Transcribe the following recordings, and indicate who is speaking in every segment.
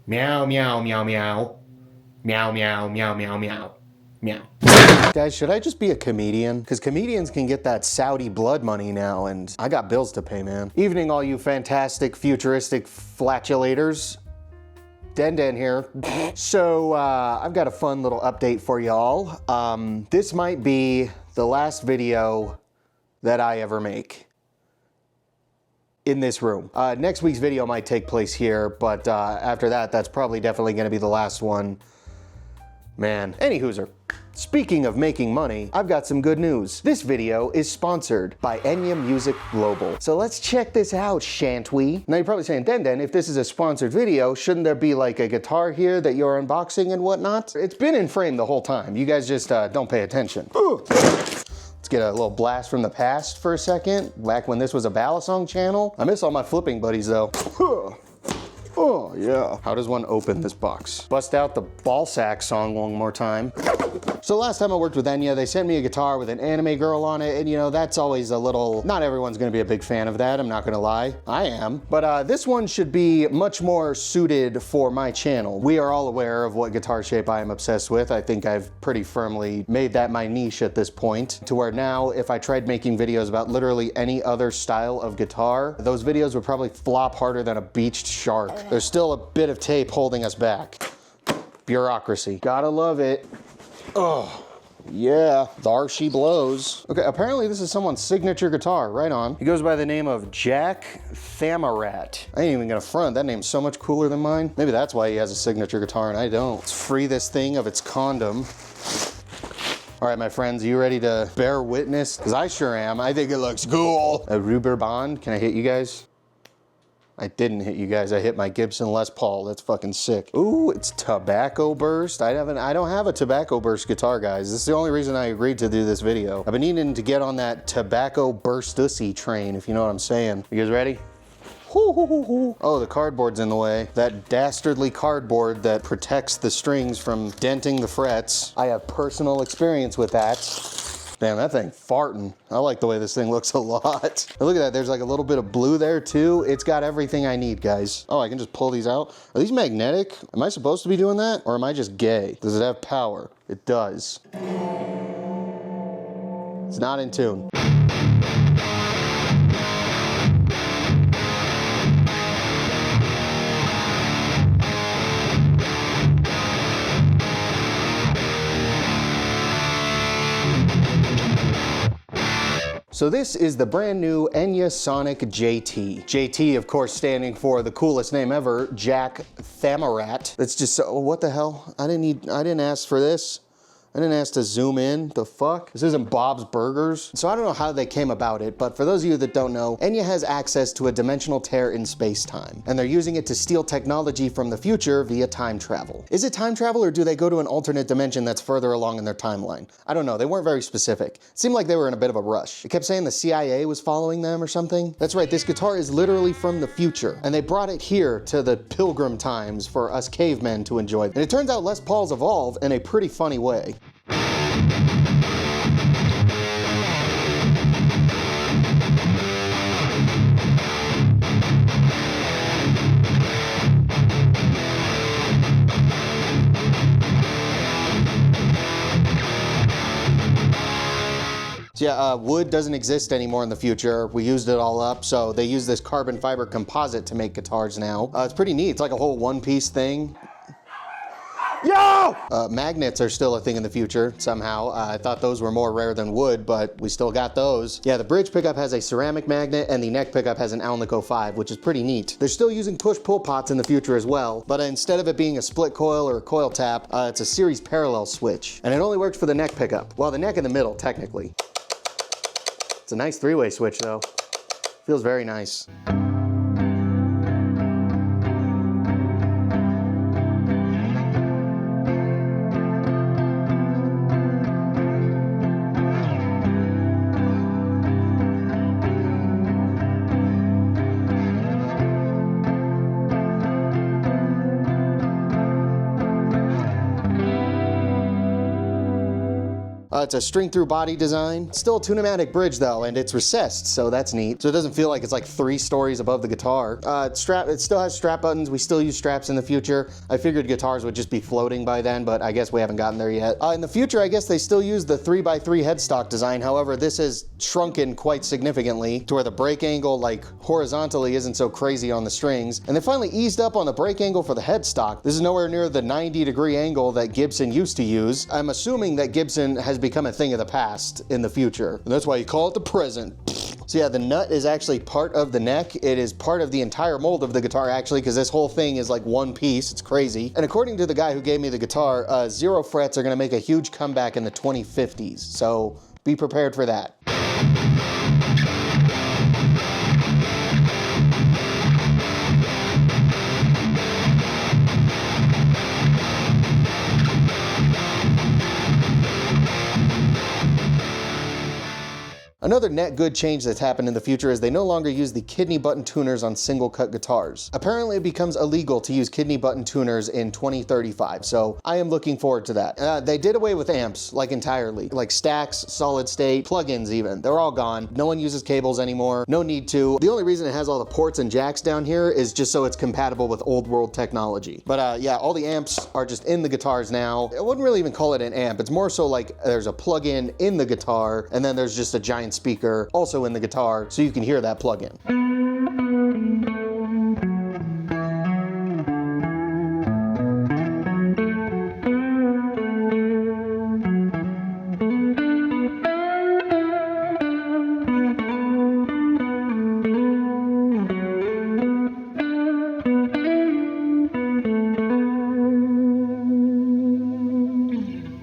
Speaker 1: Meow, meow, meow, meow. Meow, meow, meow, meow, meow. Meow.
Speaker 2: Guys, should I just be a comedian? Because comedians can get that Saudi blood money now, and I got bills to pay, man. Evening, all you fantastic, futuristic flatulators. Den here. So, I've got a fun little update for y'all. This might be the last video that I ever make in this room. Next week's video might take place here, but after that, that's probably definitely gonna be the last one. Man, anywhooser. Speaking of making money, I've got some good news. This video is sponsored by Enya Music Global. So let's check this out, shan't we? Now you're probably saying, Den, if this is a sponsored video, shouldn't there be like a guitar here that you're unboxing and whatnot? It's been in frame the whole time. You guys just don't pay attention. Let's get a little blast from the past for a second. Back when this was a Balisong channel. I miss all my flipping buddies though. Oh yeah. How does one open this box? Bust out the ball sack song one more time. So last time I worked with Enya, they sent me a guitar with an anime girl on it, and you know, that's always a little, not everyone's gonna be a big fan of that, I'm not gonna lie. I am. But this one should be much more suited for my channel. We are all aware of what guitar shape I am obsessed with. I think I've pretty firmly made that my niche at this point, to where now if I tried making videos about literally any other style of guitar, those videos would probably flop harder than a beached shark. There's still a bit of tape holding us back. Bureaucracy. Gotta love it. Oh, yeah, there she blows. Okay, apparently this is someone's signature guitar, right on. He goes by the name of Jack Thamarat. I ain't even gonna front, that name's so much cooler than mine. Maybe that's why he has a signature guitar and I don't. Let's free this thing of its condom. All right, my friends, you ready to bear witness? Because I sure am, I think it looks cool. A rubber bond, can I hit you guys? I didn't hit you guys, I hit my Gibson Les Paul, that's fucking sick. Ooh, it's Tobacco Burst. I don't have a Tobacco Burst guitar, guys. This is the only reason I agreed to do this video. I've been needing to get on that Tobacco Burstussy train, if you know what I'm saying. You guys ready? Oh, the cardboard's in the way. That dastardly cardboard that protects the strings from denting the frets. I have personal experience with that. Damn, that thing farting. I like the way this thing looks a lot. Look at that, there's like a little bit of blue there too. It's got everything I need, guys. Oh, I can just pull these out. Are these magnetic? Am I supposed to be doing that? Or am I just gay? Does it have power? It does. It's not in tune. So this is the brand new Enya Sonic JT. JT, of course, standing for the coolest name ever, Jack Thamarat. That's just so, what the hell? I didn't ask for this. I didn't ask to zoom in, the fuck? This isn't Bob's Burgers. So I don't know how they came about it, but for those of you that don't know, Enya has access to a dimensional tear in space-time, and they're using it to steal technology from the future via time travel. Is it time travel, or do they go to an alternate dimension that's further along in their timeline? I don't know, they weren't very specific. It seemed like they were in a bit of a rush. It kept saying the CIA was following them or something. That's right, this guitar is literally from the future, and they brought it here to the pilgrim times for us cavemen to enjoy. And it turns out Les Pauls evolve in a pretty funny way. So yeah, wood doesn't exist anymore in the future. We used it all up, so they use this carbon fiber composite to make guitars now. It's pretty neat. It's like a whole one-piece thing. Yo! Magnets are still a thing in the future, somehow. I thought those were more rare than wood, but we still got those. Yeah, the bridge pickup has a ceramic magnet, and the neck pickup has an Alnico 5, which is pretty neat. They're still using push-pull pots in the future as well, but instead of it being a split coil or a coil tap, it's a series parallel switch. And it only works for the neck pickup. Well, the neck in the middle, technically. It's a nice three-way switch, though. Feels very nice. It's a string-through body design. Still a tunematic bridge though, and it's recessed, so that's neat. So it doesn't feel like it's like 3 stories above the guitar. It still has strap buttons. We still use straps in the future. I figured guitars would just be floating by then, but I guess we haven't gotten there yet. In the future, I guess they still use the 3x3 headstock design. However, this has shrunken quite significantly to where the break angle, like horizontally, isn't so crazy on the strings. And they finally eased up on the break angle for the headstock. This is nowhere near the 90-degree angle that Gibson used to use. I'm assuming that Gibson has become a thing of the past in the future. And that's why you call it the present. So yeah, the nut is actually part of the neck. It is part of the entire mold of the guitar actually, because this whole thing is like one piece. It's crazy. And according to the guy who gave me the guitar, 0 frets are gonna make a huge comeback in the 2050s. So be prepared for that. Another net good change that's happened in the future is they no longer use the kidney button tuners on single cut guitars. Apparently it becomes illegal to use kidney button tuners in 2035, so I am looking forward to that. They did away with amps, like entirely. Like stacks, solid state, plugins even. They're all gone. No one uses cables anymore. No need to. The only reason it has all the ports and jacks down here is just so it's compatible with old world technology. But yeah, all the amps are just in the guitars now. I wouldn't really even call it an amp. It's more so like there's a plug-in in the guitar, and then there's just a giant speaker also in the guitar so you can hear that plug-in.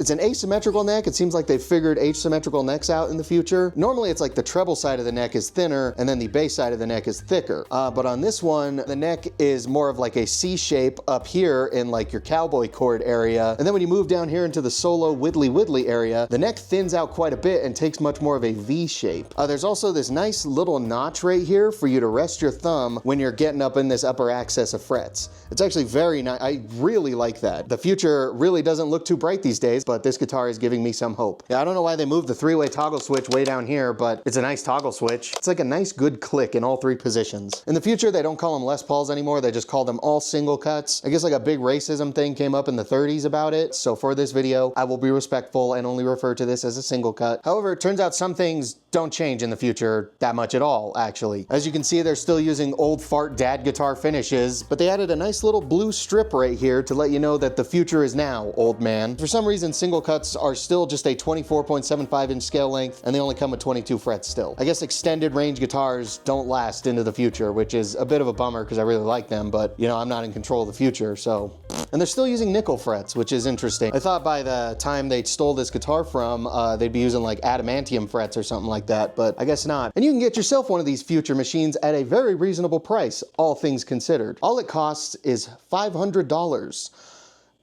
Speaker 2: It's an asymmetrical neck. It seems like they've figured asymmetrical necks out in the future. Normally it's like the treble side of the neck is thinner and then the bass side of the neck is thicker. But on this one, the neck is more of like a C shape up here in like your cowboy chord area. And then when you move down here into the solo widdly area, the neck thins out quite a bit and takes much more of a V shape. There's also this nice little notch right here for you to rest your thumb when you're getting up in this upper access of frets. It's actually very nice. I really like that. The future really doesn't look too bright these days, but this guitar is giving me some hope. Yeah, I don't know why they moved the 3-way toggle switch way down here, but it's a nice toggle switch. It's like a nice good click in all 3 positions. In the future, they don't call them Les Pauls anymore. They just call them all single cuts. I guess like a big racism thing came up in the 30s about it. So for this video, I will be respectful and only refer to this as a single cut. However, it turns out some things don't change in the future that much at all, actually. As you can see, they're still using old fart dad guitar finishes, but they added a nice little blue strip right here to let you know that the future is now, old man. For some reason, single cuts are still just a 24.75 inch scale length, and they only come with 22 frets still. I guess extended range guitars don't last into the future, which is a bit of a bummer because I really like them, but you know, I'm not in control of the future, so. And they're still using nickel frets, which is interesting. I thought by the time they stole this guitar from, they'd be using like adamantium frets or something like that, but I guess not. And you can get yourself one of these future machines at a very reasonable price, all things considered. All it costs is $500.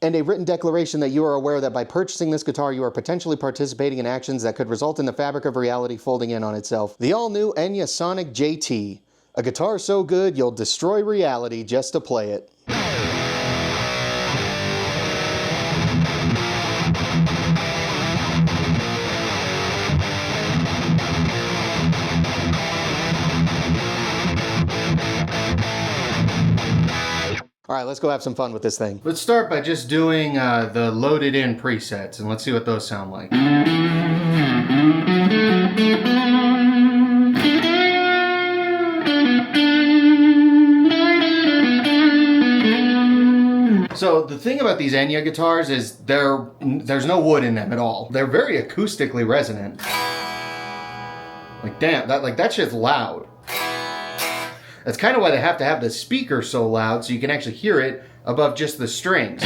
Speaker 2: And a written declaration that you are aware that by purchasing this guitar, you are potentially participating in actions that could result in the fabric of reality folding in on itself. The all-new Enya Sonic JT. A guitar so good, you'll destroy reality just to play it. All right, let's go have some fun with this thing.
Speaker 1: Let's start by just doing the loaded in presets, and let's see what those sound like. So the thing about these Enya guitars is there's no wood in them at all. They're very acoustically resonant. Like damn, that shit's loud. That's kind of why they have to have the speaker so loud so you can actually hear it above just the strings.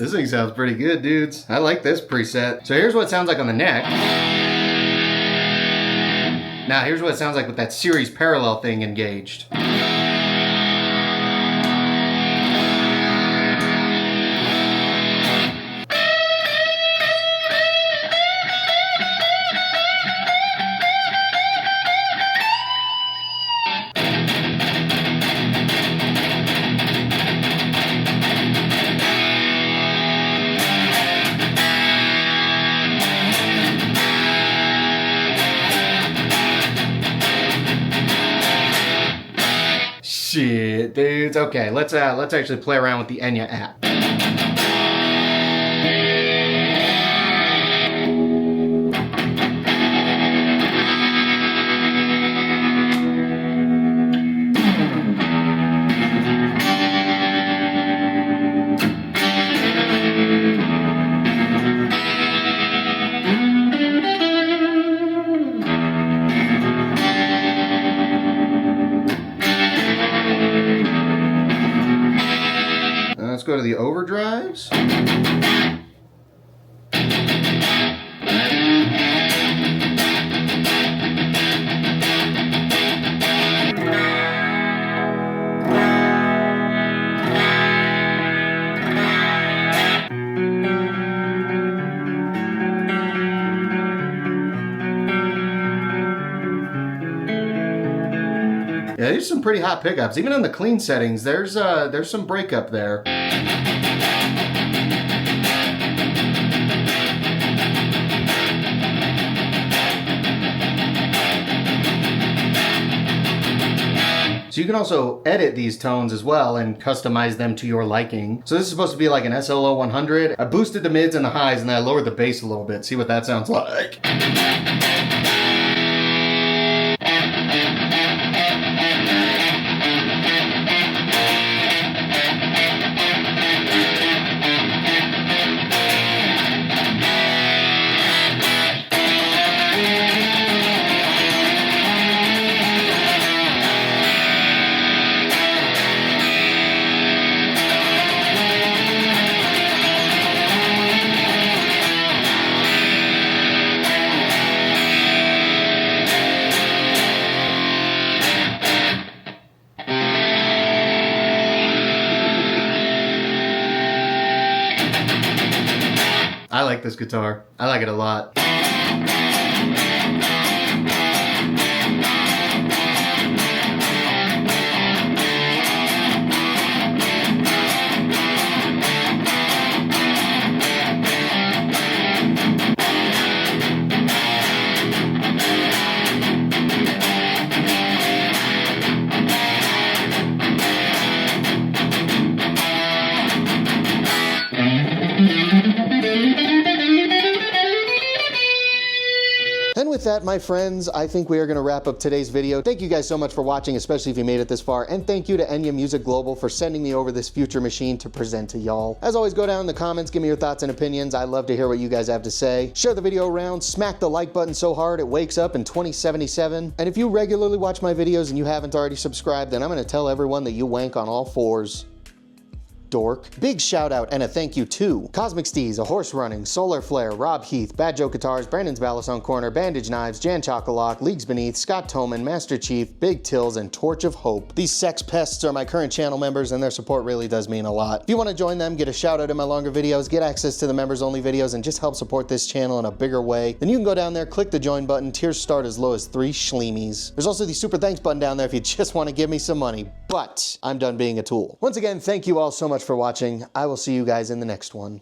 Speaker 1: This thing sounds pretty good, dudes. I like this preset. So here's what it sounds like on the neck. Now here's what it sounds like with that series parallel thing engaged. Shit, dudes. Okay, let's actually play around with the Enya app. Let's go to the overdrives. Yeah, there's some pretty hot pickups. Even in the clean settings, there's some breakup there. So you can also edit these tones as well and customize them to your liking. So this is supposed to be like an SLO 100. I boosted the mids and the highs and then I lowered the bass a little bit. See what that sounds like. I like this guitar. I like it a lot.
Speaker 2: And with that, my friends, I think we are going to wrap up today's video. Thank you guys so much for watching, especially if you made it this far. And thank you to Enya Music Global for sending me over this future machine to present to y'all. As always, go down in the comments, give me your thoughts and opinions. I love to hear what you guys have to say. Share the video around, smack the like button so hard it wakes up in 2077. And if you regularly watch my videos and you haven't already subscribed, then I'm going to tell everyone that you wank on all fours. Dork. Big shout out and a thank you to Cosmic Steez, A Horse Running, Solar Flare, Rob Heath, Bad Joe Guitars, Brandon's Ballast Corner, Bandage Knives, Jan Chocolate, Leagues Beneath, Scott Toman, Master Chief, Big Tills, and Torch of Hope. These sex pests are my current channel members and their support really does mean a lot. If you want to join them, get a shout out in my longer videos, get access to the members only videos, and just help support this channel in a bigger way, then you can go down there, click the join button. Tiers start as low as 3 schleemies. There's also the super thanks button down there if you just want to give me some money, but I'm done being a tool. Once again, thank you all so much for watching. I will see you guys in the next one.